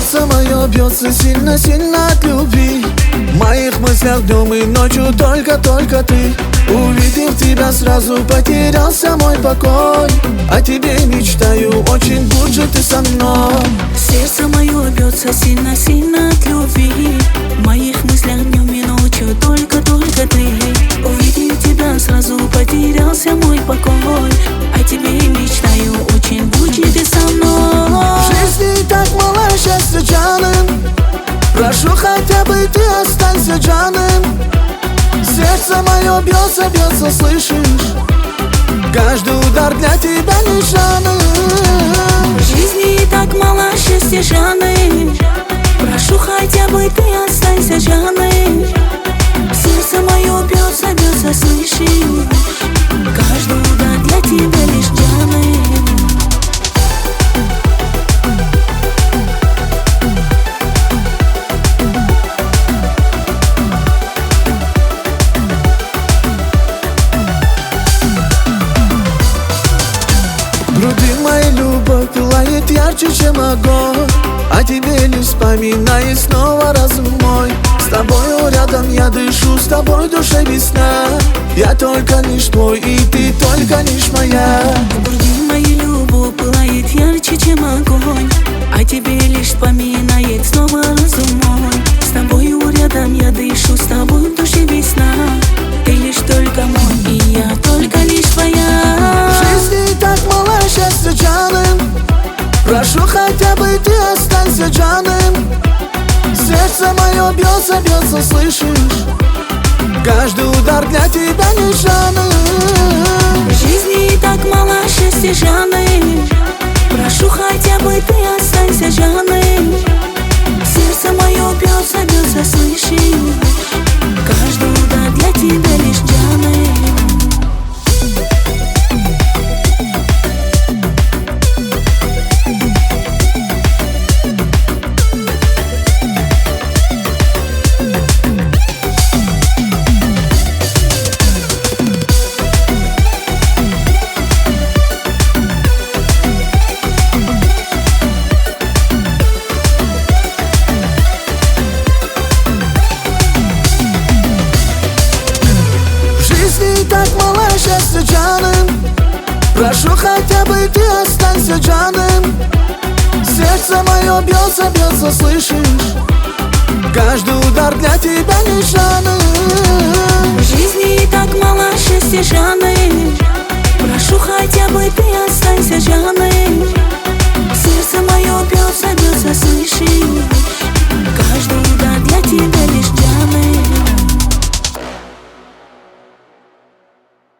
Сердце мое бьется сильно-сильно от любви. В моих мыслях днем и ночью только ты. Увидев тебя, сразу потерялся мой покой. О тебе мечтаю очень, будь же ты со мной. Сердце мое бьется сильно-сильно от любви. В моих мыслях днем и ночью только ты. Увидев тебя, сразу потерялся мой покой. О тебе мечтаю очень, будь же ты со мной. В жизни так мало счастья, Джаным. Прошу, хотя бы ты останься, Джаным. Сердце мое бьется, слышишь? Каждый удар для тебя не Джаным. В жизни так мало счастья, Джаным. Прошу, хотя бы ты останься, Джаным. Сердце мое бьется, слышишь? Каждый удар для тебя лишь Джаным. В груди моя любовь пылает ярче, чем огонь. О тебе лишь вспоминаю снова разум мой. С тобою рядом я дышу, с тобой душа весна. Я только лишь твой, и ты только лишь моя. В груди моя любовь пылает ярче, чем огонь. О тебе лишь вспоминает снова разум мой. С тобою рядом я дышу, с тобой в душе весна. Ты лишь только мой, и я только лишь твоя. В жизни так мало счастья, Джаным. Прошу, хотя бы ты останься, Джаным. Сердце мое бьется, слышишь? Каждый удар для тебя не Джаным. В жизни так мало счастья, Джаным. Прошу, хотя бы ты останься, Джаным. Сердце мое бьется, слышишь? Каждый удар для тебя лишь Джаным. Так мало счастья, Джаным. Прошу, хотя бы ты останься, Джаным. Сердце мое бьется, слышишь? Каждый удар для тебя не Джаным.